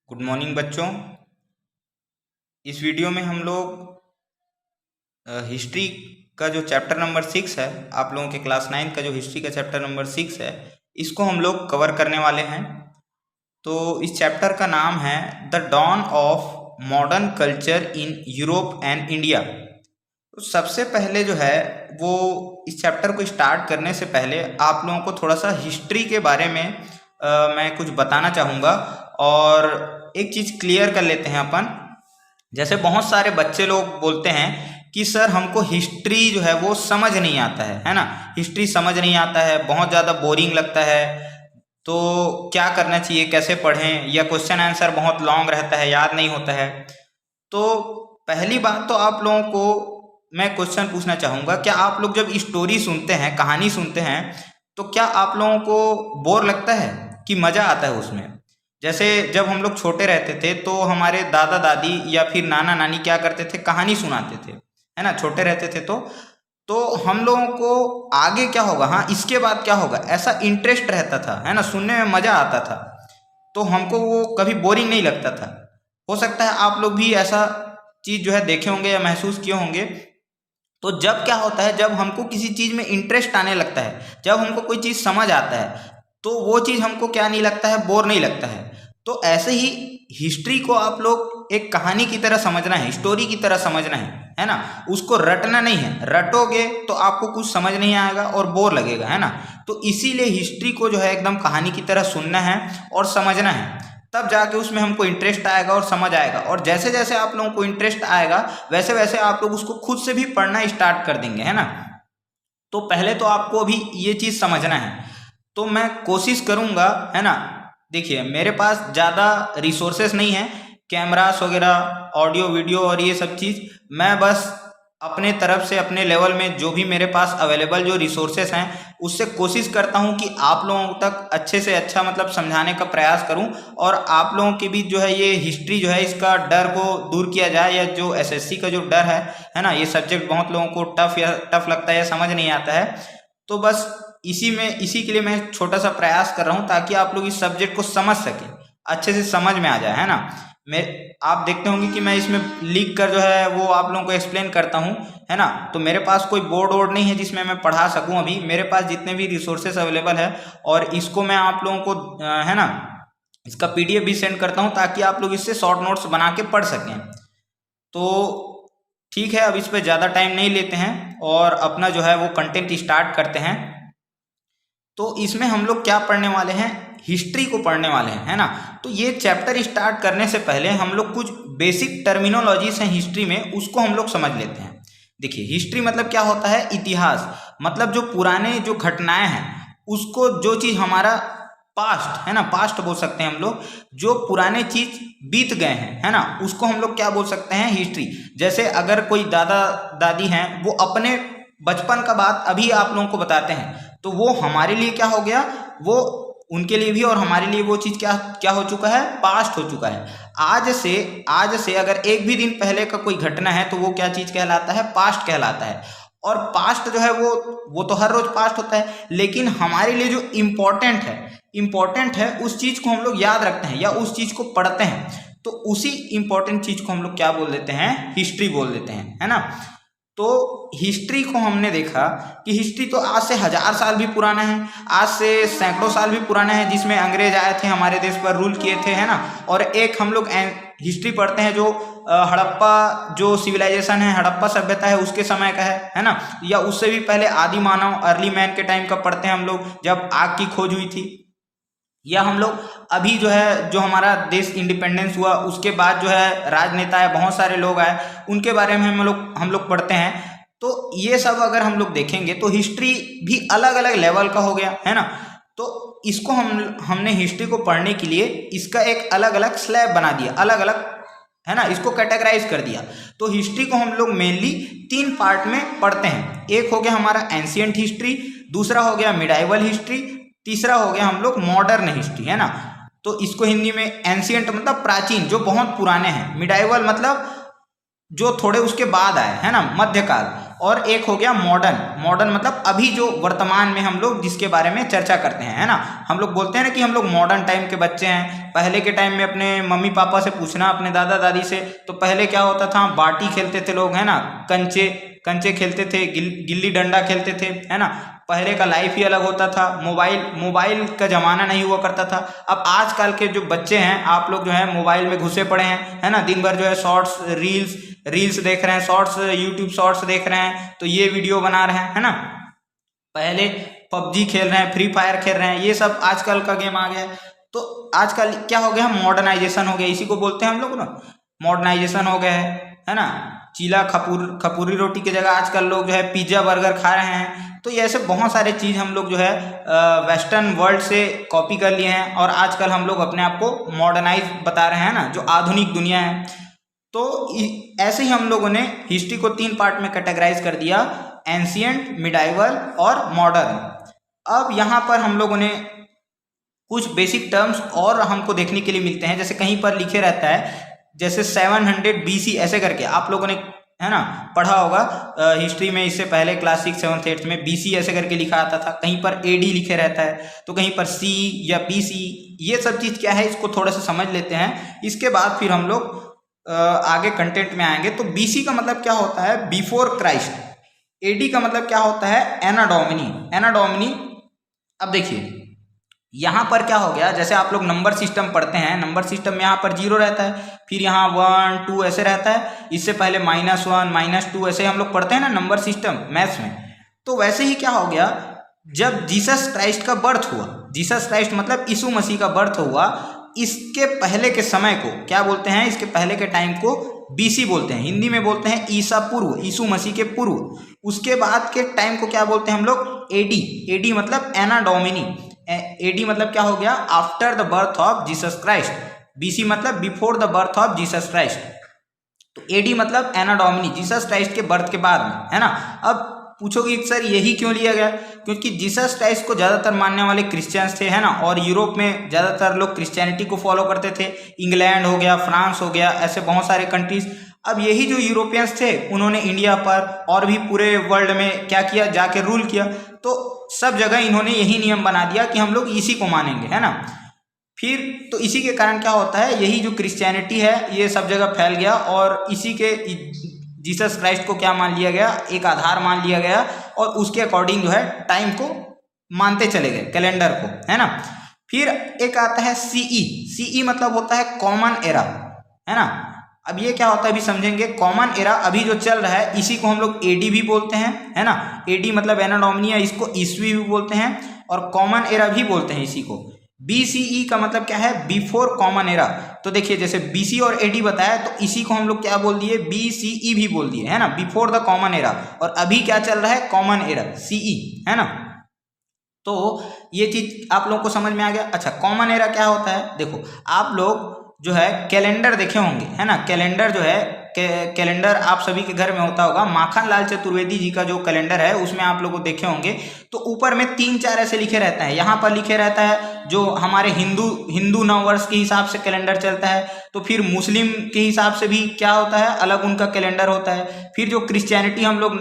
Good morning बच्चों। इस video में हम लोग हिस्ट्री का जो चैप्टर नंबर 6 है, आप लोगों के क्लास 9 का जो हिस्ट्री का चैप्टर नंबर 6 है, इसको हम लोग कवर करने वाले हैं। तो इस चैप्टर का नाम है the dawn of modern culture in Europe and India. तो सबसे पहले जो है वो इस चैप्टर को स्टार्ट करने से पहले आप लोगों को थोड़ा सा हिस्ट्री के बारे में मैं कुछ बताना चाहूँगा और एक चीज़ क्लियर कर लेते हैं अपन। जैसे बहुत सारे बच्चे लोग बोलते हैं कि सर हमको हिस्ट्री जो है वो समझ नहीं आता है ना, हिस्ट्री समझ नहीं आता है, बहुत ज़्यादा बोरिंग लगता है, तो क्या करना चाहिए, कैसे पढ़ें, या क्वेश्चन आंसर बहुत लॉन्ग रहता है, याद नहीं होता है। तो पहली बात तो आप लोगों को मैं क्वेश्चन पूछना चाहूँगा, क्या आप लोग जब स्टोरी सुनते हैं, कहानी सुनते हैं, तो क्या आप लोगों को बोर लगता है कि मज़ा आता है उसमें? जैसे जब हम लोग छोटे रहते थे तो हमारे दादा दादी या फिर नाना नानी क्या करते थे, कहानी सुनाते थे, है ना, छोटे रहते थे तो हम लोगों को आगे क्या होगा, हाँ इसके बाद क्या होगा, ऐसा इंटरेस्ट रहता था, है ना, सुनने में मज़ा आता था, तो हमको वो कभी बोरिंग नहीं लगता था। हो सकता है आप लोग भी ऐसा चीज़ जो है देखे होंगे या महसूस किए होंगे। तो जब क्या होता है, जब हमको किसी चीज़ में इंटरेस्ट आने लगता है, जब हमको कोई चीज़ समझ आता है, तो वो चीज़ हमको क्या नहीं लगता है, बोर नहीं लगता है। तो ऐसे ही हिस्ट्री को आप लोग एक कहानी की तरह समझना है, स्टोरी की तरह समझना है ना, उसको रटना नहीं है, रटोगे तो आपको कुछ समझ नहीं आएगा और बोर लगेगा, है ना। तो इसीलिए हिस्ट्री को जो है एकदम कहानी की तरह सुनना है और समझना है, तब जाके उसमें हमको इंटरेस्ट आएगा और समझ आएगा। और जैसे जैसे आप लोगों को इंटरेस्ट आएगा वैसे वैसे आप लोग उसको खुद से भी पढ़ना स्टार्ट कर देंगे, है ना। तो पहले तो आपको अभी ये चीज़ समझना है, तो मैं कोशिश करूँगा, है ना। देखिए मेरे पास ज़्यादा रिसोर्सेस नहीं है, कैमरास वगैरह, ऑडियो वीडियो और ये सब चीज़, मैं बस अपने तरफ से अपने लेवल में जो भी मेरे पास अवेलेबल जो रिसोर्सेस हैं उससे कोशिश करता हूं कि आप लोगों तक अच्छे से अच्छा मतलब समझाने का प्रयास करूं, और आप लोगों के बीच जो है ये हिस्ट्री जो है इसका डर को दूर किया जाए, या जो एसएससी का जो डर है ना, ये सब्जेक्ट बहुत लोगों को टफ लगता है या समझ नहीं आता है। तो बस इसी के लिए मैं छोटा सा प्रयास कर रहा हूँ ताकि आप लोग इस सब्जेक्ट को समझ सकें, अच्छे से समझ में आ जाए, है ना। मैं आप देखते होंगे कि मैं इसमें लिख कर जो है वो आप लोगों को एक्सप्लेन करता हूँ, है ना। तो मेरे पास कोई बोर्ड वोर्ड नहीं है जिसमें मैं पढ़ा सकूँ, अभी मेरे पास जितने भी रिसोर्सेस अवेलेबल है, और इसको मैं आप लोगों को है ना इसका पीडीएफ भी सेंड करता हूँ ताकि आप लोग इससे शॉर्ट नोट्स बना के पढ़ सकें। तो ठीक है, अब इस पर ज़्यादा टाइम नहीं लेते हैं और अपना जो है वो कंटेंट स्टार्ट करते हैं। तो इसमें हम लोग क्या पढ़ने वाले हैं, हिस्ट्री को पढ़ने वाले हैं, है ना। तो ये चैप्टर स्टार्ट करने से पहले हम लोग कुछ बेसिक टर्मिनोलॉजीज हैं हिस्ट्री में, उसको हम लोग समझ लेते हैं। देखिए हिस्ट्री मतलब क्या होता है, इतिहास, मतलब जो पुराने जो घटनाएं हैं उसको, जो चीज़ हमारा पास्ट है ना, पास्ट बोल सकते हैं हम लोग, जो पुराने चीज बीत गए हैं, है ना, उसको हम लोग क्या बोल सकते हैं, हिस्ट्री। जैसे अगर कोई दादा दादी हैं वो अपने बचपन का बात अभी आप लोगों को बताते हैं, तो वो हमारे लिए क्या हो गया, वो उनके लिए भी और हमारे लिए वो चीज़ क्या क्या हो चुका है, पास्ट हो चुका है। आज से अगर एक भी दिन पहले का कोई घटना है तो वो क्या चीज़ कहलाता है, पास्ट कहलाता है। और पास्ट जो है वो तो हर रोज पास्ट होता है, लेकिन हमारे लिए जो इम्पोर्टेंट है उस चीज़ को हम लोग याद रखते हैं या उस चीज़ को पढ़ते हैं, तो उसी इम्पोर्टेंट चीज़ को हम लोग क्या बोल देते हैं, हिस्ट्री बोल देते हैं, है ना। तो हिस्ट्री को हमने देखा कि हिस्ट्री तो आज से 1000 साल भी पुराना है, आज से सैकड़ों साल भी पुराना है, जिसमें अंग्रेज आए थे हमारे देश पर, रूल किए थे, है ना। और एक हम लोग हिस्ट्री पढ़ते हैं जो हड़प्पा जो सिविलाइजेशन है, हड़प्पा सभ्यता है, उसके समय का है ना, या उससे भी पहले आदि मानव, अर्ली मैन के टाइम का पढ़ते हैं हम लोग, जब आग की खोज हुई थी। या हम लोग अभी जो है, जो हमारा देश इंडिपेंडेंस हुआ उसके बाद जो है राजनेता है, बहुत सारे लोग आए, उनके बारे में हम लोग पढ़ते हैं। तो ये सब अगर हम लोग देखेंगे तो हिस्ट्री भी अलग अलग लेवल का हो गया, है ना। तो इसको हमने हिस्ट्री को पढ़ने के लिए इसका एक अलग अलग स्लैब बना दिया, अलग अलग, है ना, इसको कैटेगराइज कर दिया। तो हिस्ट्री को हम लोग मेनली 3 पार्ट में पढ़ते हैं। एक हो गया हमारा एंशियंट हिस्ट्री, दूसरा हो गया मिडाइवल हिस्ट्री, तीसरा हो गया हम लोग मॉडर्न हिस्ट्री, है ना। तो इसको हिंदी में एंशियंट मतलब प्राचीन, जो बहुत पुराने हैं, मिडाइवल मतलब जो थोड़े उसके बाद आए, है ना, मध्यकाल, और एक हो गया मॉडर्न। मॉडर्न मतलब अभी जो वर्तमान में हम लोग जिसके बारे में चर्चा करते हैं, है ना। हम लोग बोलते हैं ना कि हम लोग मॉडर्न टाइम के बच्चे हैं। पहले के टाइम में अपने मम्मी पापा से पूछना, अपने दादा दादी से, तो पहले क्या होता था, बाटी खेलते थे लोग, है ना, कंचे कंचे खेलते थे, गिल्ली डंडा खेलते थे, है ना। पहले का लाइफ ही अलग होता था। मोबाइल का ज़माना नहीं हुआ करता था। अब आजकल के जो बच्चे हैं, आप लोग जो है मोबाइल में घुसे पड़े हैं, है ना। दिन भर जो है शॉर्ट्स रील्स देख रहे हैं, शॉर्ट्स यूट्यूब शॉर्ट्स देख रहे हैं, तो ये वीडियो बना रहे हैं, है ना। पहले पबजी खेल रहे हैं, फ्री फायर खेल रहे हैं, ये सब आजकल का गेम आ गया है। तो आजकल क्या हो गया, मॉडर्नाइजेशन हो गया, इसी को बोलते हैं हम लोग ना, मॉडर्नाइजेशन हो गया है ना। चीला खपूरी रोटी की जगह आजकल लोग जो है पिज्ज़ा बर्गर खा रहे हैं। तो ये ऐसे बहुत सारे चीज़ हम लोग जो है वेस्टर्न वर्ल्ड से कॉपी कर लिए हैं, और आजकल हम लोग अपने आप को मॉडर्नाइज बता रहे हैं ना, जो आधुनिक दुनिया है। तो ऐसे ही हम लोगों ने हिस्ट्री को 3 पार्ट में कैटेगराइज कर दिया, एंशिएंट, मिडाइवल और मॉडर्न। अब यहाँ पर हम लोगों ने कुछ बेसिक टर्म्स और हमको देखने के लिए मिलते हैं। जैसे कहीं पर लिखे रहता है, जैसे 700 BC ऐसे करके, आप लोगों ने, है ना, पढ़ा होगा हिस्ट्री में, इससे पहले क्लास 6, 7, 8 में BC ऐसे करके लिखा आता था। कहीं पर AD लिखे रहता है, तो कहीं पर C या BC। ये सब चीज़ क्या है, इसको थोड़ा सा समझ लेते हैं, इसके बाद फिर हम लोग आगे कंटेंट में आएंगे। तो BC का मतलब क्या होता है, बिफोर क्राइस्ट। AD का मतलब क्या होता है, एना डोमिनी। अब देखिए यहाँ पर क्या हो गया, जैसे आप लोग नंबर सिस्टम पढ़ते हैं, नंबर सिस्टम में यहाँ पर 0 रहता है, फिर यहाँ 1 2 ऐसे रहता है, इससे पहले -1 -2 ऐसे हम लोग पढ़ते हैं ना नंबर सिस्टम मैथ्स में। तो वैसे ही क्या हो गया, जब जीसस क्राइस्ट का बर्थ हुआ, जीसस क्राइस्ट मतलब यीशु मसीह का बर्थ हुआ, इसके पहले के समय को क्या बोलते हैं, इसके पहले के टाइम को BC बोलते हैं। हिंदी में बोलते हैं ईसा पूर्व, यीशु मसीह के पूर्व। उसके बाद के टाइम को क्या बोलते हैं हम लोग, AD मतलब एना डोमिनी। AD मतलब क्या हो गया, after the birth of Jesus Christ. BC मतलब before the birth of Jesus Christ. तो AD मतलब एना डोमिनी, जीसस क्राइस्ट के बर्थ के बाद में, है ना। अब पूछोगे सर यही क्यों लिया गया, क्योंकि जीसस क्राइस्ट को ज़्यादातर मानने वाले क्रिश्चियंस थे, है ना, और यूरोप में ज़्यादातर लोग क्रिश्चियनिटी को फॉलो करते थे। इंग्लैंड हो गया, फ्रांस हो गया, ऐसे बहुत सारे कंट्रीज। अब यही जो यूरोपियंस थे, उन्होंने इंडिया पर और भी पूरे वर्ल्ड में क्या किया, जाके रूल किया। तो सब जगह इन्होंने यही नियम बना दिया कि हम लोग इसी को मानेंगे, है ना। फिर तो इसी के कारण क्या होता है, यही जो क्रिश्चियनिटी है ये सब जगह फैल गया, और इसी के जीसस क्राइस्ट को क्या मान लिया गया, एक आधार मान लिया गया, और उसके अकॉर्डिंग जो है टाइम को मानते चले गए, कैलेंडर को, है ना। फिर एक आता है CE मतलब होता है कॉमन एरा, है ना। अब ये क्या होता है अभी समझेंगे। कॉमन एरा अभी जो चल रहा है, इसी को हम लोग AD भी बोलते हैं, है ना। AD मतलब एना डोमिनी, इसको ईस्वी भी बोलते हैं, और कॉमन एरा भी बोलते हैं इसी को। BCE का मतलब क्या है, बिफोर कॉमन एरा। तो देखिए जैसे BC और AD बताया, तो इसी को हम लोग क्या बोल दिए, BCE भी बोल दिए, है ना, बिफोर द कॉमन एरा। और अभी क्या चल रहा है, कॉमन एरा, CE, है ना। तो ये चीज आप लोगों को समझ में आ गया। अच्छा, कॉमन एरा क्या होता है, देखो आप लोग जो है कैलेंडर देखे होंगे, है ना। कैलेंडर जो है, कैलेंडर आप सभी के घर में होता होगा। माखन लाल चतुर्वेदी जी का जो कैलेंडर है, उसमें आप लोग को देखे होंगे, तो ऊपर में 3-4 ऐसे लिखे रहता है। यहाँ पर लिखे रहता है जो हमारे हिंदू नववर्ष के हिसाब से कैलेंडर चलता है। तो फिर मुस्लिम के हिसाब से भी क्या होता है, अलग उनका कैलेंडर होता है। फिर जो क्रिश्चियनिटी, हम लोग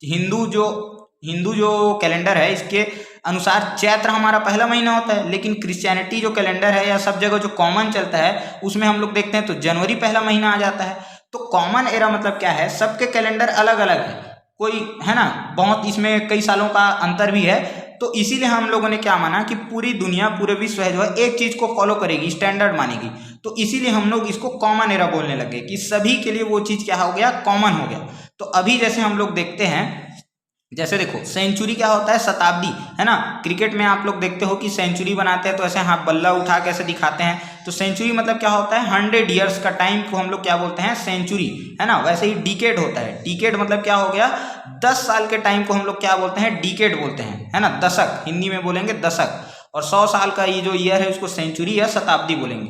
हिंदू जो कैलेंडर है, इसके अनुसार चैत्र हमारा पहला महीना होता है। लेकिन क्रिश्चियनिटी जो कैलेंडर है, या सब जगह जो कॉमन चलता है, उसमें हम लोग देखते हैं तो जनवरी पहला महीना आ जाता है। तो कॉमन एरा मतलब क्या है, सबके कैलेंडर अलग अलग है, कोई, है ना, बहुत इसमें कई सालों का अंतर भी है। तो इसीलिए हम लोगों ने क्या माना कि पूरी दुनिया, पूरे विश्व है जो है, एक चीज को फॉलो करेगी, स्टैंडर्ड मानेगी। तो इसीलिए हम लोग इसको कॉमन एरा बोलने लगे, कि सभी के लिए वो चीज क्या हो गया, कॉमन हो गया। तो अभी जैसे हम लोग देखते हैं, जैसे देखो सेंचुरी क्या होता है, शताब्दी, है ना। क्रिकेट में आप लोग देखते हो कि सेंचुरी बनाते हैं, तो ऐसे हाथ बल्ला उठा के ऐसे दिखाते हैं। तो सेंचुरी मतलब क्या होता है, 100 ईयर्स का टाइम को हम लोग क्या बोलते हैं, सेंचुरी, है ना। वैसे ही डिकेड होता है, डिकेड मतलब क्या हो गया, 10 साल के टाइम को हम लोग क्या बोलते हैं, डिकेड बोलते हैं, है ना। दशक, हिंदी में बोलेंगे दशक। और 100 साल का ये जो ईयर है, उसको सेंचुरी या शताब्दी बोलेंगे।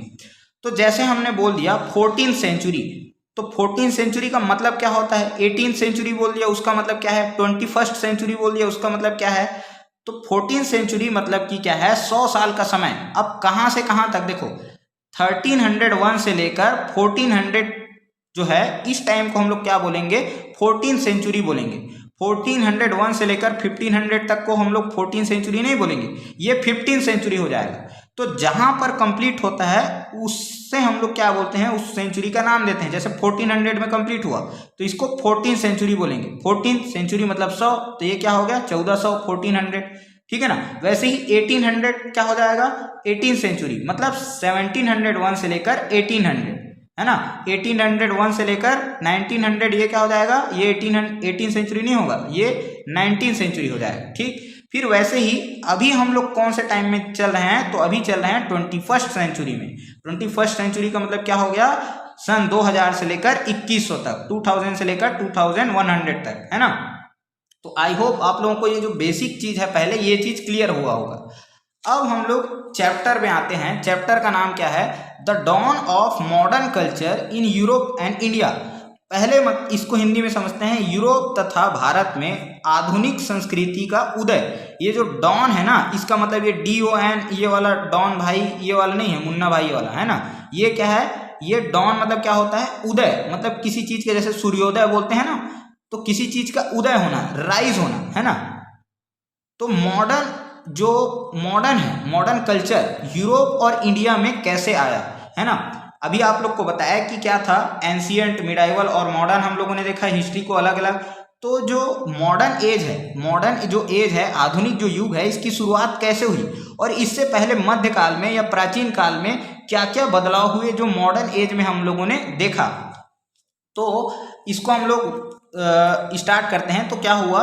तो जैसे हमने बोल दिया 14th सेंचुरी, तो 14th सेंचुरी का मतलब क्या होता है, 18th सेंचुरी बोल दिया, उसका मतलब क्या है, 21st सेंचुरी बोल दिया, उसका मतलब क्या है। तो 14th सेंचुरी मतलब कि क्या है, 100 साल का समय। अब कहाँ से कहाँ तक देखो, 1301 से लेकर 1400 जो है, इस टाइम को हम लोग क्या बोलेंगे, 14th सेंचुरी बोलेंगे। 1401 से लेकर 1500 तक को हम लोग 14 सेंचुरी नहीं बोलेंगे, ये 15 सेंचुरी हो जाएगा। तो जहां पर कंप्लीट होता है उससे हम लोग क्या बोलते हैं, उस सेंचुरी का नाम देते हैं। जैसे 1400 में कंप्लीट हुआ तो इसको 14 सेंचुरी बोलेंगे। 14 सेंचुरी मतलब 100, तो ये क्या हो गया 1400, 1400, ठीक है ना। वैसे ही 1800 क्या हो जाएगा 18 सेंचुरी, मतलब 1701 से लेकर 1800, है ना। 1801 से लेकर 1900 ये क्या हो जाएगा, ये 18 सेंचुरी नहीं होगा, ये 19 सेंचुरी हो जाएगा, ठीक। फिर वैसे ही अभी हम लोग कौन से टाइम में चल रहे हैं, तो अभी चल रहे हैं 21st सेंचुरी में। 21st सेंचुरी का मतलब क्या हो गया, सन 2000 से लेकर 2100 तक, 2000 से लेकर 2100 तक, है ना। तो आई होप आप लोगों को ये जो बेसिक चीज है पहले ये चीज क्लियर हुआ होगा। अब हम लोग चैप्टर में आते हैं। चैप्टर का नाम क्या है, the dawn of modern culture in Europe and India. पहले इसको हिंदी में समझते हैं, यूरोप तथा भारत में आधुनिक संस्कृति का उदय। ये जो डॉन है ना, इसका मतलब ये DON, ये वाला डॉन भाई ये वाला नहीं है, मुन्ना भाई वाला, है ना। ये क्या है, ये डॉन मतलब क्या होता है, उदय, मतलब किसी चीज के, जैसे सूर्योदय बोलते हैं ना, तो किसी चीज का उदय होना, राइज होना, है ना। तो मॉडर्न जो मॉडर्न है, मॉडर्न कल्चर यूरोप और इंडिया में कैसे आया, है ना। अभी आप लोग को बताया कि क्या था, एंशियंट, मिडाइवल और मॉडर्न हम लोगों ने देखा हिस्ट्री को अलग अलग। तो जो मॉडर्न एज है, मॉडर्न जो एज है, आधुनिक जो युग है, इसकी शुरुआत कैसे हुई और इससे पहले मध्यकाल में या प्राचीन काल में क्या क्या बदलाव हुए जो मॉडर्न एज में हम लोगों ने देखा। तो इसको हम लोग स्टार्ट करते हैं। तो क्या हुआ,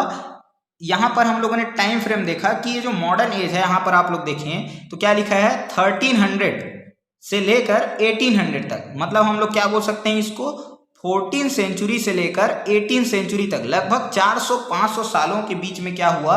यहाँ पर हम लोगों ने टाइम फ्रेम देखा कि ये जो मॉडर्न एज है, यहाँ पर आप लोग देखें तो क्या लिखा है 1300 से लेकर 1800 तक, मतलब हम लोग क्या बोल सकते हैं इसको, 14 सेंचुरी से लेकर 18 सेंचुरी तक, लगभग 400-500 सालों के बीच में क्या हुआ,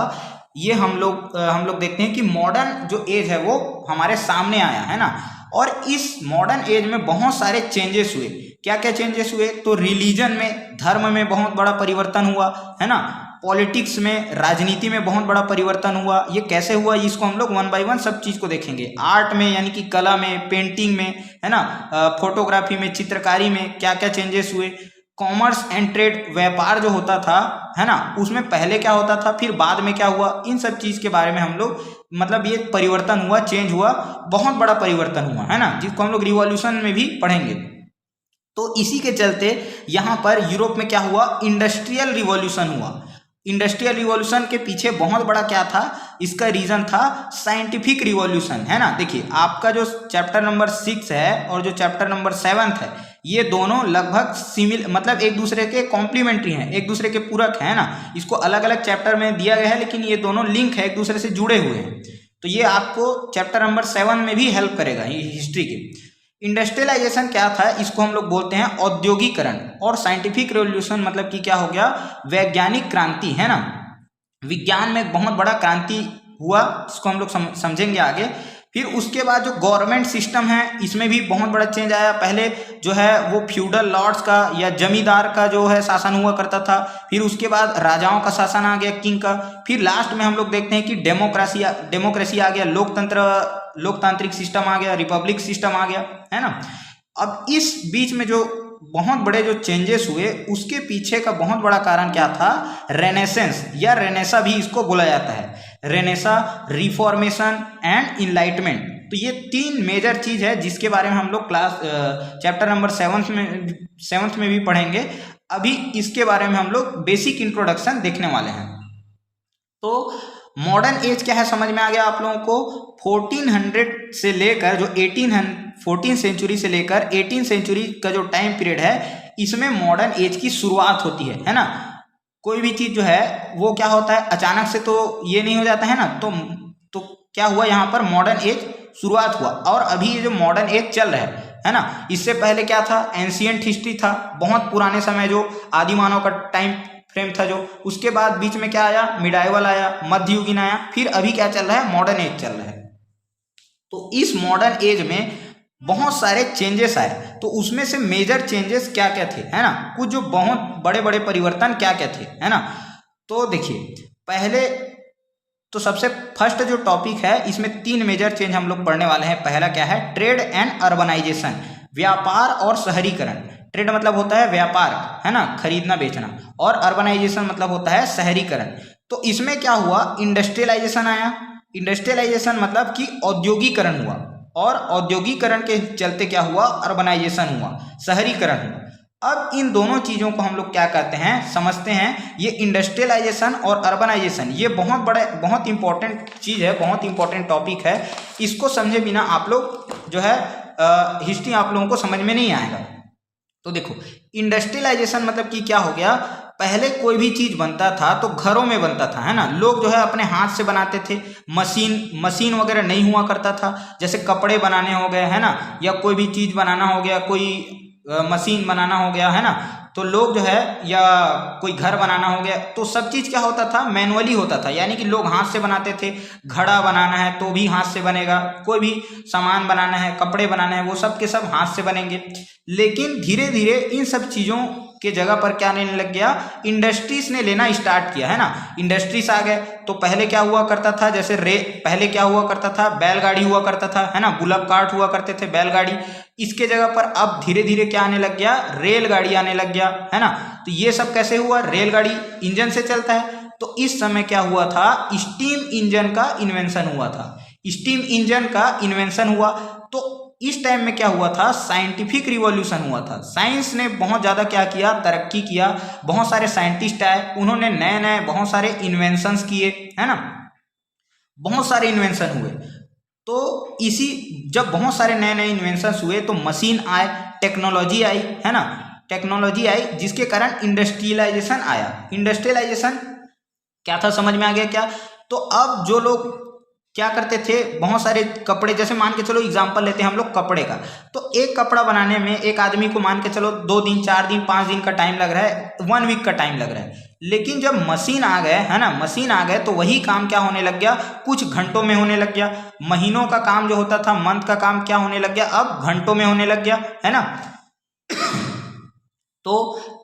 ये हम लोग देखते हैं कि मॉडर्न जो एज है वो हमारे सामने आया, है ना। और इस मॉडर्न एज में बहुत सारे चेंजेस हुए। क्या क्या चेंजेस हुए, तो रिलीजन में, धर्म में बहुत बड़ा परिवर्तन हुआ, है ना। पॉलिटिक्स में, राजनीति में बहुत बड़ा परिवर्तन हुआ। ये कैसे हुआ, इसको हम लोग 1 by 1 सब चीज को देखेंगे। आर्ट में यानी कि कला में, पेंटिंग में, है ना, फोटोग्राफी में, चित्रकारी में क्या क्या चेंजेस हुए। कॉमर्स एंड ट्रेड, व्यापार जो होता था, है ना, उसमें पहले क्या होता था, फिर बाद में क्या हुआ, इन सब चीज के बारे में हम लोग, मतलब ये परिवर्तन हुआ, चेंज हुआ, बहुत बड़ा परिवर्तन हुआ, है ना, जिसको हम लोग रिवॉल्यूशन में भी पढ़ेंगे। तो इसी के चलते यहाँ पर यूरोप में क्या हुआ, इंडस्ट्रियल रिवॉल्यूशन हुआ। इंडस्ट्रियल रिवॉल्यूशन के पीछे बहुत बड़ा क्या था, इसका रीजन था साइंटिफिक रिवॉल्यूशन, है ना। देखिए आपका जो चैप्टर नंबर 6 है और जो चैप्टर नंबर 7 है, ये दोनों लगभग मतलब एक दूसरे के कॉम्प्लीमेंट्री हैं, एक दूसरे के पूरक है ना। इसको अलग अलग चैप्टर में दिया गया है, लेकिन ये दोनों लिंक है, एक दूसरे से जुड़े हुए हैं। तो ये आपको चैप्टर नंबर 7 में भी हेल्प करेगा हिस्ट्री के। इंडस्ट्रियलाइजेशन क्या था, इसको हम लोग बोलते हैं औद्योगिकरण। और साइंटिफिक रेवोल्यूशन मतलब कि क्या हो गया, वैज्ञानिक क्रांति, है ना। विज्ञान में बहुत बड़ा क्रांति हुआ, इसको हम लोग समझेंगे आगे। फिर उसके बाद जो गवर्नमेंट सिस्टम है, इसमें भी बहुत बड़ा चेंज आया। पहले जो है वो फ्यूडल लॉर्ड्स का या जमींदार का जो है शासन हुआ करता था, फिर उसके बाद राजाओं का शासन आ गया, किंग का। फिर लास्ट में हम लोग देखते हैं कि डेमोक्रेसी आ गया, लोकतांत्रिक सिस्टम आ गया, रिपब्लिक सिस्टम आ गया, है ना। अब इस बीच में जो बहुत बड़े जो चेंजेस हुए, उसके पीछे का बहुत बड़ा कारण क्या था, रेनेसेंस या रेनेसा भी इसको बोला जाता है। Renaissance, reformation and enlightenment. तो ये 3 मेजर चीज है जिसके बारे में हम लोग चैप्टर नंबर 7 में भी पढ़ेंगे। अभी इसके बारे में हम लोग बेसिक इंट्रोडक्शन देखने वाले हैं। तो मॉडर्न एज क्या है समझ में आ गया आप लोगों को। 1400 से लेकर जो 14 सेंचुरी से लेकर 18 सेंचुरी का जो टाइम पीरियड है, इसमें मॉडर्न एज की शुरुआत होती है ना। कोई भी चीज जो है वो क्या होता है, अचानक से तो ये नहीं हो जाता है ना। तो क्या हुआ, यहाँ पर मॉडर्न एज शुरुआत हुआ। और अभी ये जो मॉडर्न एज चल रहा है ना, इससे पहले क्या था, एंशियंट हिस्ट्री था, बहुत पुराने समय जो आदिमानव का टाइम फ्रेम था जो। उसके बाद बीच में क्या आया, मिडाइवल आया, मध्ययुगीन आया, फिर अभी क्या चल रहा है, मॉडर्न एज चल रहा है। तो इस मॉडर्न एज में बहुत सारे चेंजेस आए। तो उसमें से मेजर चेंजेस क्या क्या थे, है ना, कुछ जो बहुत बड़े बड़े परिवर्तन क्या क्या थे, है ना। तो देखिए पहले तो सबसे फर्स्ट जो टॉपिक है, इसमें 3 मेजर चेंज हम लोग पढ़ने वाले हैं। पहला क्या है, ट्रेड एंड अर्बनाइजेशन, व्यापार और शहरीकरण। ट्रेड मतलब होता है व्यापार, है ना, खरीदना बेचना, और अर्बनाइजेशन मतलब होता है शहरीकरण। तो इसमें क्या हुआ, इंडस्ट्रियलाइजेशन आया। इंडस्ट्रियलाइजेशन मतलब कि औद्योगिकरण हुआ, और औद्योगिकरण के चलते क्या हुआ, अर्बनाइजेशन हुआ, शहरीकरण हुआ। अब इन दोनों चीज़ों को हम लोग क्या कहते हैं, समझते हैं। ये इंडस्ट्रियलाइजेशन और अर्बनाइजेशन ये बहुत इंपॉर्टेंट चीज़ है, बहुत इंपॉर्टेंट टॉपिक है। इसको समझे बिना आप लोग जो है हिस्ट्री आप लोगों को समझ में नहीं आएगा। तो देखो, इंडस्ट्रियलाइजेशन मतलब कि क्या हो गया, पहले कोई भी चीज़ बनता था तो घरों में बनता था, है ना, लोग जो है अपने हाथ से बनाते थे, मशीन वगैरह नहीं हुआ करता था। जैसे कपड़े बनाने हो गए, है ना, या कोई भी चीज़ बनाना हो गया, कोई मशीन बनाना हो गया, है ना, तो लोग जो है, या कोई घर बनाना हो गया, तो सब चीज़ क्या होता था, मैनुअली होता था, यानी कि लोग हाथ से बनाते थे। घड़ा बनाना है तो भी हाथ से बनेगा, कोई भी सामान बनाना है, कपड़े बनाना है, वो सब के सब हाथ से बनेंगे। लेकिन धीरे धीरे इन सब चीज़ों के जगह पर क्या लेने लग गया, इंडस्ट्रीज ने लेना स्टार्ट किया, है ना। इंडस्ट्रीज आ गए तो पहले क्या हुआ करता था, जैसे पहले क्या हुआ करता था, बैलगाड़ी हुआ करता था, है ना, बुलक कार्ट हुआ करते थे, बैलगाड़ी। इसके जगह पर अब धीरे धीरे क्या आने लग गया, रेलगाड़ी आने लग गया, है ना। तो ये सब कैसे हुआ, रेलगाड़ी इंजन से चलता है। तो इस समय क्या हुआ था, स्टीम इंजन का इन्वेंशन हुआ था। स्टीम इंजन का इन्वेंशन हुआ तो इस टाइम में क्या हुआ था, साइंटिफिक रिवॉल्यूशन हुआ था। साइंस ने बहुत ज़्यादा क्या किया, तरक्की किया। बहुत सारे साइंटिस्ट आए, उन्होंने नए नए बहुत सारे इन्वेंशंस किए, है ना, बहुत सारे इन्वेंशन हुए। तो जब बहुत सारे नए नए इन्वेंशंस हुए तो मशीन आए, टेक्नोलॉजी आई, है ना, टेक्नोलॉजी आई, जिसके कारण इंडस्ट्रियलाइजेशन आया। इंडस्ट्रियलाइजेशन क्या था, समझ में आ गया क्या। तो अब जो लोग क्या करते थे, बहुत सारे कपड़े, जैसे मान के चलो एग्जांपल लेते हैं हम लोग कपड़े का, तो एक कपड़ा बनाने में एक आदमी को मान के चलो 2 दिन 4 दिन 5 दिन का टाइम लग रहा है, 1 वीक का टाइम लग रहा है। लेकिन जब मशीन आ गए, है ना, मशीन आ गए तो वही काम क्या होने लग गया, कुछ घंटों में होने लग गया। महीनों का काम जो होता था, मंथ का काम क्या होने लग गया, अब घंटों में होने लग गया, है ना। तो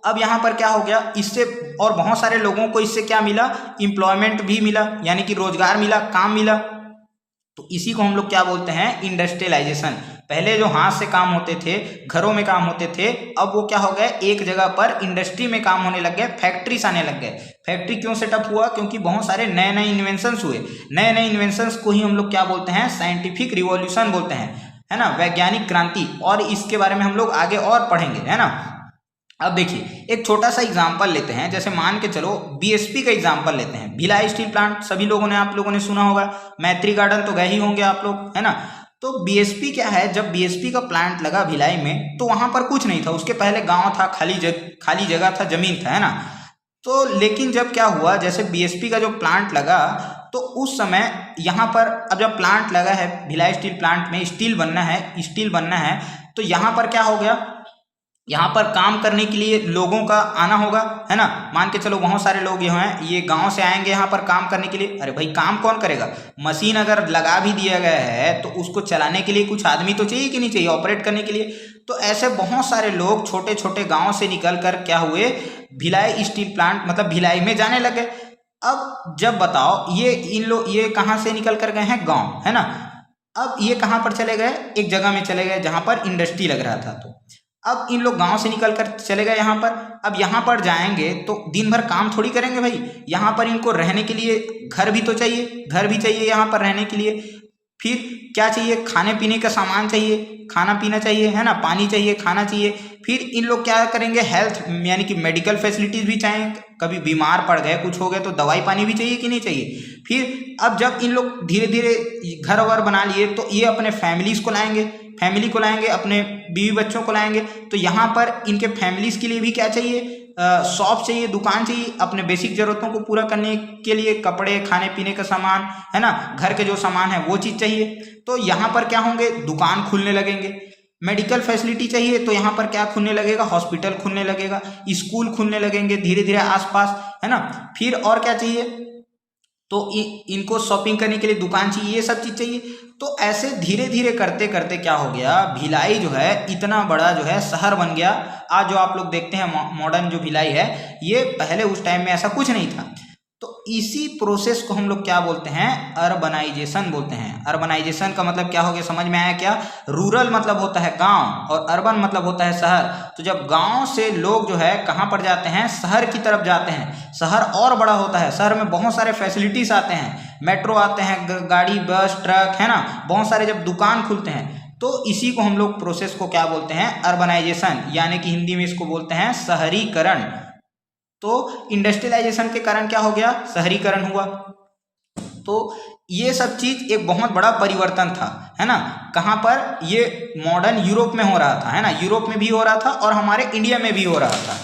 अब यहाँ पर क्या हो गया, इससे और बहुत सारे लोगों को इससे क्या मिला, एम्प्लॉयमेंट भी मिला, यानी कि रोजगार मिला, काम मिला। तो इसी को हम लोग क्या बोलते हैं, इंडस्ट्रियलाइजेशन। पहले जो हाथ से काम होते थे, घरों में काम होते थे, अब वो क्या हो गए, एक जगह पर इंडस्ट्री में काम होने लग गए, फैक्ट्रीज आने लग गए। फैक्ट्री क्यों सेटअप हुआ, क्योंकि बहुत सारे नए नए इन्वेंशंस हुए। नए नए इन्वेंशंस को ही हम लोग क्या बोलते हैं, साइंटिफिक रिवॉल्यूशन बोलते हैं, है ना, वैज्ञानिक क्रांति। और इसके बारे में हम लोग आगे और पढ़ेंगे, है ना। अब देखिए, एक छोटा सा एग्जाम्पल लेते हैं, जैसे मान के चलो बीएसपी का एग्जाम्पल लेते हैं। भिलाई स्टील प्लांट सभी लोगों ने, आप लोगों ने सुना होगा, मैत्री गार्डन तो गए ही होंगे आप लोग, है ना। तो बीएसपी क्या है, जब बीएसपी का प्लांट लगा भिलाई में तो वहां पर कुछ नहीं था, उसके पहले गांव था, खाली जगह था, जमीन था, है ना। तो लेकिन जब क्या हुआ, जैसे बीएसपी का जो प्लांट लगा तो उस समय यहाँ पर, अब जब प्लांट लगा है भिलाई स्टील प्लांट में, स्टील बनना है, तो यहाँ पर क्या हो गया, यहाँ पर काम करने के लिए लोगों का आना होगा, है ना। मान के चलो बहुत सारे लोग जो हैं ये गांव से आएंगे यहाँ पर काम करने के लिए। अरे भाई, काम कौन करेगा, मशीन अगर लगा भी दिया गया है तो उसको चलाने के लिए कुछ आदमी तो चाहिए कि नहीं चाहिए, ऑपरेट करने के लिए। तो ऐसे बहुत सारे लोग छोटे छोटे गाँव से निकल कर क्या हुए, भिलाई स्टील प्लांट मतलब भिलाई में जाने लगे। अब जब बताओ, ये कहाँ से निकल कर गए हैं, गाँव, है ना। अब ये कहाँ पर चले गए, एक जगह में चले गए जहाँ पर इंडस्ट्री लग रहा था। तो अब इन लोग गांव से निकल कर चले गए यहाँ पर। अब यहाँ पर जाएंगे तो दिन भर काम थोड़ी करेंगे भाई, यहाँ पर इनको रहने के लिए घर भी तो चाहिए, घर भी चाहिए यहाँ पर रहने के लिए। फिर क्या चाहिए, खाने पीने का सामान चाहिए, खाना पीना चाहिए, है ना, पानी चाहिए, खाना चाहिए। फिर इन लोग क्या करेंगे, हेल्थ यानी कि मेडिकल फैसिलिटीज भी चाहिए, कभी बीमार पड़ गए, कुछ हो गया तो दवाई पानी भी चाहिए कि नहीं चाहिए। फिर अब जब इन लोग धीरे धीरे घर वर बना लिए तो ये अपने फैमिली को लाएंगे, अपने बीवी बच्चों को लाएंगे। तो यहाँ पर इनके फैमिलीज के लिए भी क्या चाहिए, शॉप चाहिए, दुकान चाहिए, अपने बेसिक जरूरतों को पूरा करने के लिए कपड़े, खाने पीने का सामान, है ना, घर के जो सामान है वो चीज़ चाहिए। तो यहाँ पर क्या होंगे, दुकान खुलने लगेंगे। मेडिकल फैसिलिटी चाहिए तो यहाँ पर क्या खुलने लगेगा, हॉस्पिटल खुलने लगेगा, स्कूल खुलने लगेंगे धीरे धीरे आसपास, है ना। फिर और क्या चाहिए, तो इनको शॉपिंग करने के लिए दुकान चाहिए, ये सब चीज़ चाहिए। तो ऐसे धीरे धीरे करते करते क्या हो गया, भिलाई जो है इतना बड़ा जो है शहर बन गया। आज जो आप लोग देखते हैं मॉडर्न जो भिलाई है, ये पहले उस टाइम में ऐसा कुछ नहीं था। तो इसी प्रोसेस को हम लोग क्या बोलते हैं, अर्बनाइजेशन बोलते हैं। अर्बनाइजेशन का मतलब क्या हो गया, समझ में आया क्या? रूरल मतलब होता है गांव और अर्बन मतलब होता है शहर। तो जब गांव से लोग जो है कहाँ पर जाते हैं, शहर की तरफ जाते हैं। शहर और बड़ा होता है, शहर में बहुत सारे फैसिलिटीज आते हैं, मेट्रो आते हैं, गाड़ी बस ट्रक, है ना, बहुत सारे जब दुकान खुलते हैं, तो इसी को हम लोग प्रोसेस को क्या बोलते हैं, अर्बनाइजेशन, यानी कि हिंदी में इसको बोलते हैं शहरीकरण। तो इंडस्ट्रियलाइजेशन के कारण क्या हो गया, शहरीकरण हुआ। तो ये सब चीज एक बहुत बड़ा परिवर्तन था, है ना। कहाँ पर, ये मॉडर्न यूरोप में हो रहा था, है ना, यूरोप में भी हो रहा था और हमारे इंडिया में भी हो रहा था।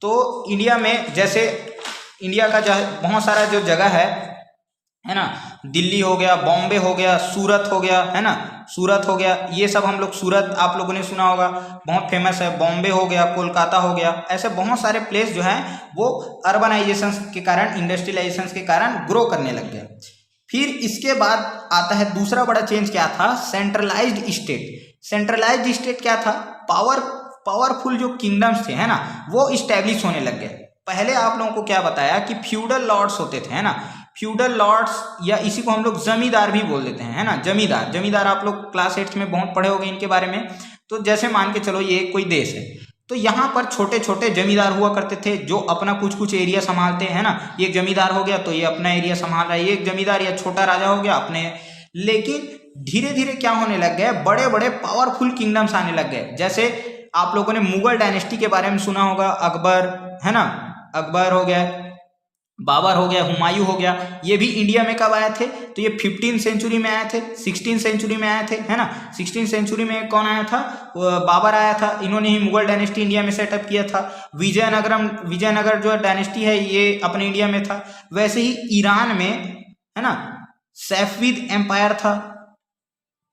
तो इंडिया में जैसे इंडिया का जो बहुत सारा जो जगह है ना, दिल्ली हो गया, बॉम्बे हो गया, सूरत हो गया, है ना, सूरत हो गया, ये सब हम लोग, सूरत आप लोगों ने सुना होगा, बहुत फेमस है। बॉम्बे हो गया, कोलकाता हो गया, ऐसे बहुत सारे प्लेस जो हैं वो अर्बनाइजेशन के कारण, इंडस्ट्रियलाइजेशन के कारण ग्रो करने लग गया। फिर इसके बाद आता है दूसरा बड़ा चेंज, क्या था, सेंट्रलाइज्ड स्टेट। सेंट्रलाइज्ड स्टेट क्या था, पावरफुल जो किंगडम्स थे, है ना, वो इस्टेब्लिश होने लग गए। पहले आप लोगों को क्या बताया कि फ्यूडल लॉर्ड्स होते थे, है ना, फ्यूडल लॉर्ड्स, या इसी को हम लोग जमींदार भी बोल देते हैं, है ना, जमींदार आप लोग क्लास 8 में बहुत पढ़े होंगे इनके बारे में। तो जैसे मान के चलो ये कोई देश है, तो यहाँ पर छोटे छोटे जमींदार हुआ करते थे जो अपना कुछ कुछ एरिया संभालते हैं, ना, एक जमींदार हो गया तो ये अपना एरिया संभाल रहा है, एक जमींदार या छोटा राजा हो गया अपने। लेकिन धीरे धीरे क्या होने लग गए, बड़े बड़े पावरफुल किंगडम्स आने लग गए। जैसे आप लोगों ने मुगल डायनेस्टी के बारे में सुना होगा, अकबर, है ना, अकबर हो गया, बाबर हो गया, हुमायूं हो गया, ये भी इंडिया में कब आए थे, तो ये 15वीं सेंचुरी में आए थे, 16वीं सेंचुरी में आए थे, है ना। 16वीं सेंचुरी में कौन आया था, बाबर आया था, इन्होंने ही मुगल डायनेस्टी इंडिया में सेटअप किया था। विजयनगर जो डायनेस्टी है ये अपने इंडिया में था। वैसे ही ईरान में, है ना, सैफविद एम्पायर था।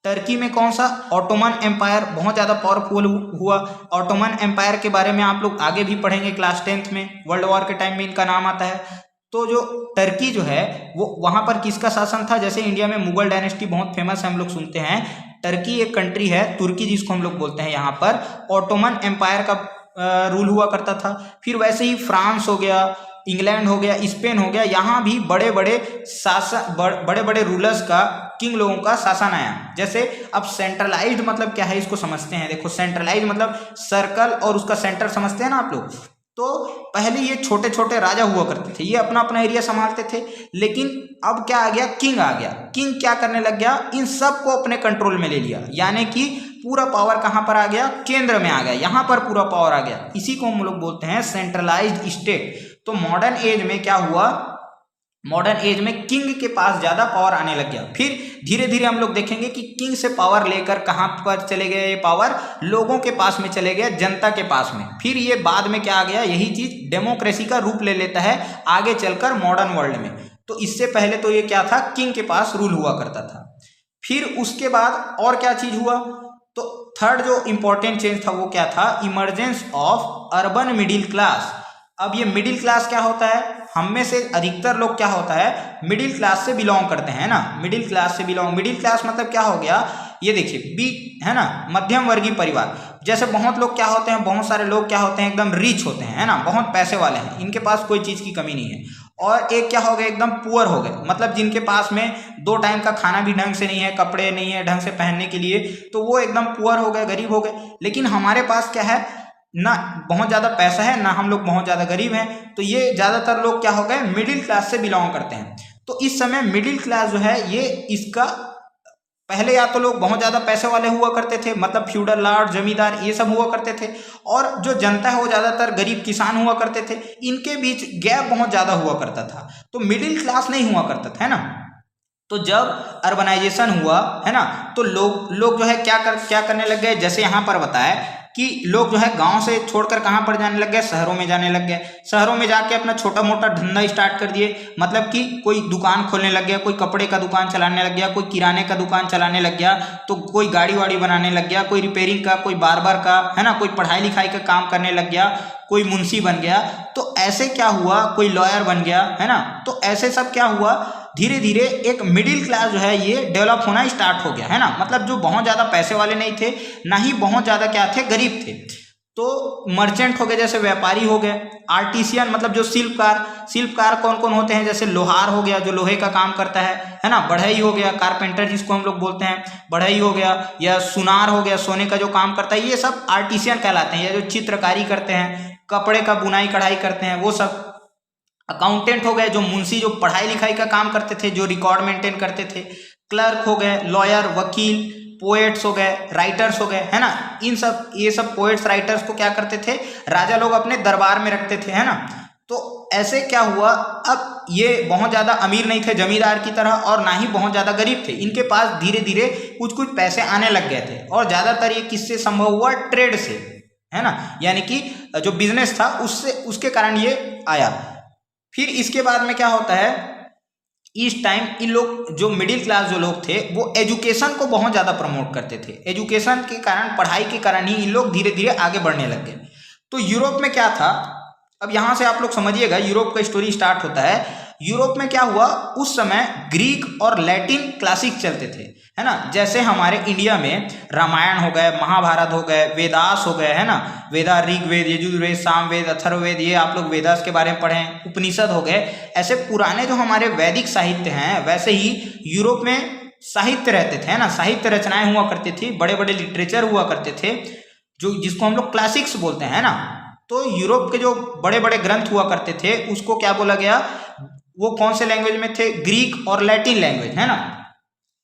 टर्की में कौन सा, ऑटोमन एम्पायर, बहुत ज़्यादा पावरफुल हुआ। ऑटोमन एम्पायर के बारे में आप लोग आगे भी पढ़ेंगे क्लास 10th में, वर्ल्ड वॉर के टाइम में इनका नाम आता है। तो जो टर्की जो है वो, वहाँ पर किसका शासन था, जैसे इंडिया में मुगल डायनेस्टी बहुत फेमस है, हम लोग सुनते हैं। टर्की एक कंट्री है, तुर्की जिसको हम लोग बोलते हैं, यहाँ पर ऑटोमन एम्पायर का रूल हुआ करता था। फिर वैसे ही फ्रांस हो गया, इंग्लैंड हो गया, स्पेन हो गया, यहाँ भी बड़े बड़े रूलर्स का, किंग लोगों का शासन आया। जैसे अब सेंट्रलाइज्ड मतलब क्या है, इसको समझते हैं। देखो सेंट्रलाइज्ड मतलब सर्कल और उसका सेंटर समझते हैं ना आप लोग। तो पहले ये छोटे छोटे राजा हुआ करते थे, ये अपना अपना एरिया संभालते थे। लेकिन अब क्या आ गया, किंग आ गया। किंग क्या करने लग गया, इन सब को अपने कंट्रोल में ले लिया, यानी कि पूरा पावर कहाँ पर आ गया, केंद्र में आ गया, यहाँ पर पूरा पावर आ गया। इसी को हम लोग बोलते हैं सेंट्रलाइज्ड स्टेट। तो मॉडर्न एज में क्या हुआ, मॉडर्न एज में किंग के पास ज्यादा पावर आने लग गया। फिर धीरे धीरे हम लोग देखेंगे कि किंग से पावर लेकर कहां पर चले गए, ये पावर लोगों के पास में चले गए, जनता के पास में। फिर ये बाद में क्या आ गया, यही चीज डेमोक्रेसी का रूप ले लेता है आगे चलकर मॉडर्न वर्ल्ड में। तो इससे पहले तो ये क्या था, किंग के पास रूल हुआ करता था। फिर उसके बाद और क्या चीज हुआ, तो थर्ड जो इंपॉर्टेंट चेंज था वो क्या था, emergence of urban middle class. अब ये मिडिल क्लास क्या होता है, हम में से अधिकतर लोग क्या होता है, मिडिल क्लास से बिलोंग करते हैं ना, मिडिल क्लास से बिलोंग। मिडिल क्लास मतलब क्या हो गया, ये देखिए बी, है ना, मध्यम वर्गीय परिवार। जैसे बहुत लोग क्या होते हैं, बहुत सारे लोग क्या होते हैं, एकदम रिच होते हैं, है ना, बहुत पैसे वाले हैं, इनके पास कोई चीज की कमी नहीं है। और एक क्या हो गए, एकदम पुअर हो गए, मतलब जिनके पास में 2 टाइम का खाना भी ढंग से नहीं है, कपड़े नहीं है ढंग से पहनने के लिए, तो वो एकदम पुअर हो गए, गरीब हो गए। लेकिन हमारे पास क्या है, ना बहुत ज़्यादा पैसा है, ना हम लोग बहुत ज़्यादा गरीब हैं। तो ये ज़्यादातर लोग क्या हो गए, मिडिल क्लास से बिलोंग करते हैं। तो इस समय मिडिल क्लास जो है ये इसका, पहले या तो लोग बहुत ज़्यादा पैसे वाले हुआ करते थे, मतलब फ्यूडल लॉर्ड, जमींदार, ये सब हुआ करते थे। और जो जनता है वो ज़्यादातर गरीब किसान हुआ करते थे। इनके बीच गैप बहुत ज़्यादा हुआ करता था, तो मिडिल क्लास नहीं हुआ करता था, है ना। तो जब अर्बनाइजेशन हुआ, है ना, तो लोग जो है क्या करने लग गए, जैसे यहाँ पर बताया कि लोग जो है गांव से छोड़कर कहाँ पर जाने लग गए, शहरों में जाने लग गए। शहरों में जाके अपना छोटा मोटा धंधा स्टार्ट कर दिए, मतलब कि कोई दुकान खोलने लग गया, कोई कपड़े का दुकान चलाने लग गया, कोई किराने का दुकान चलाने लग गया, तो कोई गाड़ी वाड़ी बनाने लग गया, कोई रिपेयरिंग का, कोई बार्बर का, है ना, कोई पढ़ाई लिखाई का काम करने लग गया, कोई मुंशी बन गया। तो ऐसे क्या हुआ, कोई लॉयर बन गया, है ना। तो ऐसे सब क्या हुआ, धीरे धीरे एक मिडिल क्लास जो है ये डेवलप होना स्टार्ट हो गया, है ना। मतलब जो बहुत ज़्यादा पैसे वाले नहीं थे, ना ही बहुत ज़्यादा क्या थे, गरीब थे। तो मर्चेंट हो गए जैसे व्यापारी हो गए, आर्टिसियन मतलब जो शिल्पकार कौन कौन होते हैं, जैसे लोहार हो गया जो लोहे का काम करता है ना, बढ़ई हो गया कारपेंटर जिसको हम लोग बोलते हैं, बढ़ई हो गया, या सुनार हो गया सोने का जो काम करता है, ये सब आर्टिसियन कहलाते हैं। या जो चित्रकारी करते हैं, कपड़े का बुनाई कढ़ाई करते हैं, वो सब। अकाउंटेंट हो गए जो मुंशी जो पढ़ाई लिखाई का काम करते थे, जो रिकॉर्ड मेंटेन करते थे। क्लर्क हो गए, लॉयर वकील। पोएट्स हो गए, राइटर्स हो गए, है ना, ये सब पोएट्स राइटर्स को क्या करते थे, राजा लोग अपने दरबार में रखते थे, है ना। तो ऐसे क्या हुआ, अब ये बहुत ज्यादा अमीर नहीं थे जमींदार की तरह, और ना ही बहुत ज्यादा गरीब थे। इनके पास धीरे धीरे कुछ कुछ पैसे आने लग गए थे, और ज्यादातर ये किससे संभव हुआ, ट्रेड से, है ना, यानी कि जो बिजनेस था उसके कारण ये आया। फिर इसके बाद में क्या होता है, इस टाइम इन लोग जो मिडिल क्लास जो लोग थे वो एजुकेशन को बहुत ज़्यादा प्रमोट करते थे। एजुकेशन के कारण, पढ़ाई के कारण ही इन लोग धीरे धीरे आगे बढ़ने लग गए। तो यूरोप में क्या था, अब यहाँ से आप लोग समझिएगा, यूरोप का स्टोरी स्टार्ट होता है। यूरोप में क्या हुआ, उस समय ग्रीक और लैटिन क्लासिक चलते थे, है ना। जैसे हमारे इंडिया में रामायण हो गए, महाभारत हो गए, वेदास हो गए, है ना, वेदा ऋग्वेद, यजुर्वेद, सामवेद, अथर्ववेद, ये आप लोग वेदास के बारे में पढ़ें, उपनिषद हो गए। ऐसे पुराने जो हमारे वैदिक साहित्य हैं, वैसे ही यूरोप में साहित्य रहते थे, है ना, साहित्य रचनाएं हुआ करती थी, बड़े बड़े लिटरेचर हुआ करते थे, जो जिसको हम लोग क्लासिक्स बोलते हैं ना। तो यूरोप के जो बड़े बड़े ग्रंथ हुआ करते थे उसको क्या बोला गया, वो कौन से लैंग्वेज में थे, ग्रीक और लैटिन लैंग्वेज, है ना।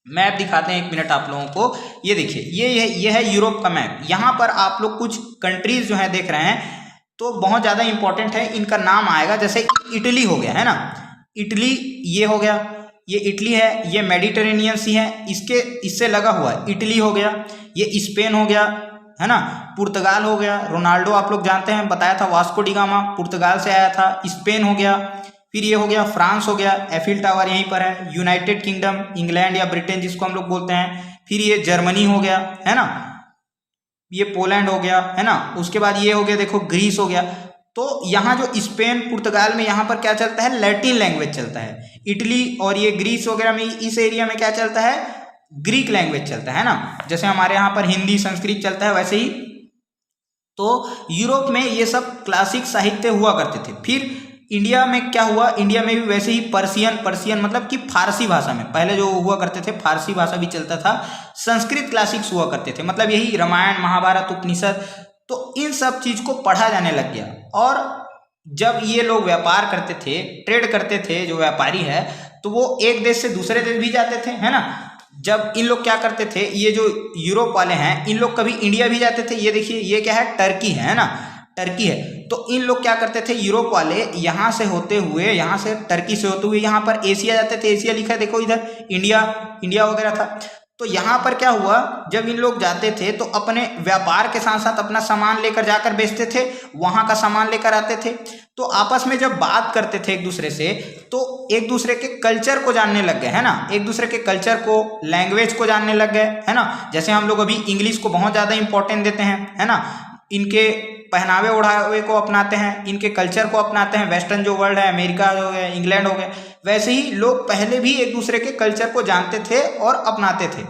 मैप दिखाते हैं 1 मिनट आप लोगों को। ये देखिए, ये है यूरोप का मैप। यहाँ पर आप लोग कुछ कंट्रीज जो है देख रहे हैं, तो बहुत ज़्यादा इंपॉर्टेंट है, इनका नाम आएगा। जैसे इटली हो गया, है ना, इटली ये हो गया, ये इटली है, ये मेडिटेरेनियन सी है, इससे लगा हुआ है, इटली हो गया। ये स्पेन हो गया, है ना, पुर्तगाल हो गया, रोनाल्डो आप लोग जानते हैं, बताया था, वास्को डी गामा पुर्तगाल से आया था। स्पेन हो गया, फिर ये हो गया फ्रांस हो गया, एफिल टावर यहीं पर है। यूनाइटेड किंगडम, इंग्लैंड या ब्रिटेन जिसको हम लोग बोलते हैं। फिर ये जर्मनी हो गया, है ना, ये पोलैंड हो गया, है ना। उसके बाद ये हो गया, देखो ग्रीस हो गया। तो यहाँ जो स्पेन पुर्तगाल में यहाँ पर क्या चलता है, लैटिन लैंग्वेज चलता है। इटली और ये ग्रीस वगैरह में, इस एरिया में क्या चलता है, ग्रीक लैंग्वेज चलता है ना। जैसे हमारे यहाँ पर हिंदी संस्कृत चलता है, वैसे ही तो यूरोप में ये सब क्लासिक साहित्य हुआ करते थे। फिर इंडिया में क्या हुआ, इंडिया में भी वैसे ही पर्शियन मतलब कि फारसी भाषा में पहले जो हुआ करते थे, फारसी भाषा भी चलता था। संस्कृत क्लासिक्स हुआ करते थे, मतलब यही रामायण महाभारत उपनिषद। तो इन सब चीज को पढ़ा जाने लग गया। और जब ये लोग व्यापार करते थे, ट्रेड करते थे, जो व्यापारी है, तो वो एक देश से दूसरे देश भी जाते थे, है ना। जब इन लोग क्या करते थे, ये जो यूरोप वाले हैं, इन लोग कभी इंडिया भी जाते थे। ये देखिए, ये क्या है, टर्की है ना, टर्की है। तो इन लोग क्या करते थे, यूरोप वाले यहाँ से होते हुए, यहाँ से टर्की से होते हुए यहाँ पर एशिया जाते थे। एशिया लिखा है देखो इधर, इंडिया वगैरह था। तो यहाँ पर क्या हुआ, जब इन लोग जाते थे तो अपने व्यापार के साथ साथ अपना सामान लेकर जाकर बेचते थे, वहाँ का सामान लेकर आते थे। तो आपस में जब बात करते थे एक दूसरे से, तो एक दूसरे के कल्चर को जानने लग गए, है ना, एक दूसरे के कल्चर को, लैंग्वेज को जानने लग गए, है ना। जैसे हम लोग अभी इंग्लिश को बहुत ज़्यादा इंपॉर्टेंट देते हैं, है ना, इनके पहनावे ओढ़ावे को अपनाते हैं, इनके कल्चर को अपनाते हैं। वेस्टर्न जो वर्ल्ड है, अमेरिका हो गया, इंग्लैंड हो गया, वैसे ही लोग पहले भी एक दूसरे के कल्चर को जानते थे और अपनाते थे।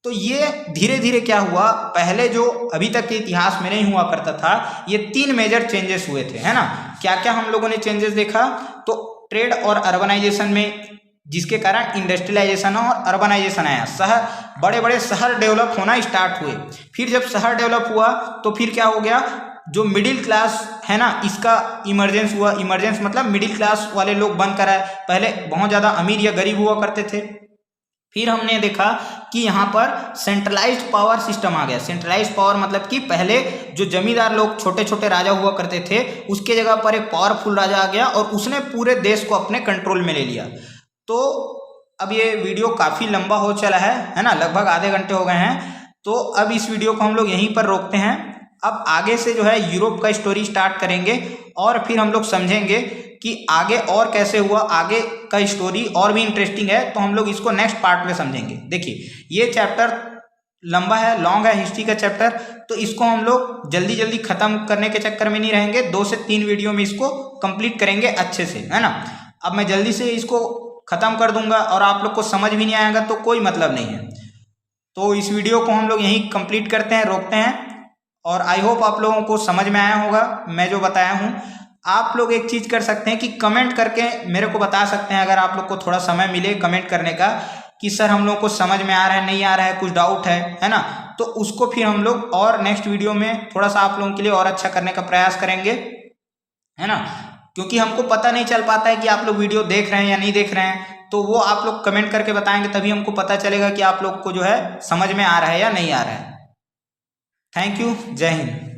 तो ये धीरे धीरे क्या हुआ, पहले जो अभी तक के इतिहास में नहीं हुआ करता था, ये 3 मेजर चेंजेस हुए थे, है ना। क्या क्या हम लोगों ने चेंजेस देखा, तो ट्रेड और अर्बनाइजेशन में, जिसके कारण इंडस्ट्रियलाइजेशन और अर्बनाइजेशन आया, बड़े बड़े शहर डेवलप होना स्टार्ट हुए। फिर जब शहर डेवलप हुआ तो फिर क्या हो गया, जो मिडिल क्लास है ना, इसका इमरजेंस हुआ। इमरजेंस मतलब मिडिल क्लास वाले लोग बनकर आए। पहले बहुत ज़्यादा अमीर या गरीब हुआ करते थे। फिर हमने देखा कि यहाँ पर सेंट्रलाइज्ड पावर सिस्टम आ गया। सेंट्रलाइज्ड पावर मतलब कि पहले जो जमींदार लोग, छोटे छोटे राजा हुआ करते थे, उसके जगह पर एक पावरफुल राजा आ गया और उसने पूरे देश को अपने कंट्रोल में ले लिया। तो अब ये वीडियो काफ़ी लंबा हो चला है ना, लगभग आधे घंटे हो गए हैं। तो अब इस वीडियो को हम लोग यहीं पर रोकते हैं। अब आगे से जो है यूरोप का स्टोरी स्टार्ट करेंगे और फिर हम लोग समझेंगे कि आगे और कैसे हुआ, आगे का स्टोरी और भी इंटरेस्टिंग है, तो हम लोग इसको नेक्स्ट पार्ट में समझेंगे। देखिए, ये चैप्टर लंबा है, लॉन्ग है, हिस्ट्री का चैप्टर, तो इसको हम लोग जल्दी जल्दी खत्म करने के चक्कर में नहीं रहेंगे। 2 से 3 वीडियो में इसको कंप्लीट करेंगे अच्छे से, है ना। अब मैं जल्दी से इसको खत्म कर दूंगा और आप लोग को समझ भी नहीं आएगा तो कोई मतलब नहीं है। तो इस वीडियो को हम लोग यहीं कंप्लीट करते हैं, रोकते हैं और आई होप आप लोगों को समझ में आया होगा मैं जो बताया हूँ। आप लोग एक चीज़ कर सकते हैं कि कमेंट करके मेरे को बता सकते हैं, अगर आप लोग को थोड़ा समय मिले कमेंट करने का कि सर हम लोग को समझ में आ रहा है, नहीं आ रहा है, कुछ डाउट है ना, तो उसको फिर हम लोग और नेक्स्ट वीडियो में थोड़ा सा आप लोगों के लिए और अच्छा करने का प्रयास करेंगे, है ना। क्योंकि हमको पता नहीं चल पाता है कि आप लोग वीडियो देख रहे हैं या नहीं देख रहे हैं, तो वो आप लोग कमेंट करके बताएंगे तभी हमको पता चलेगा कि आप लोग को जो है समझ में आ रहा है या नहीं आ रहा है। थैंक यू, जय हिंद।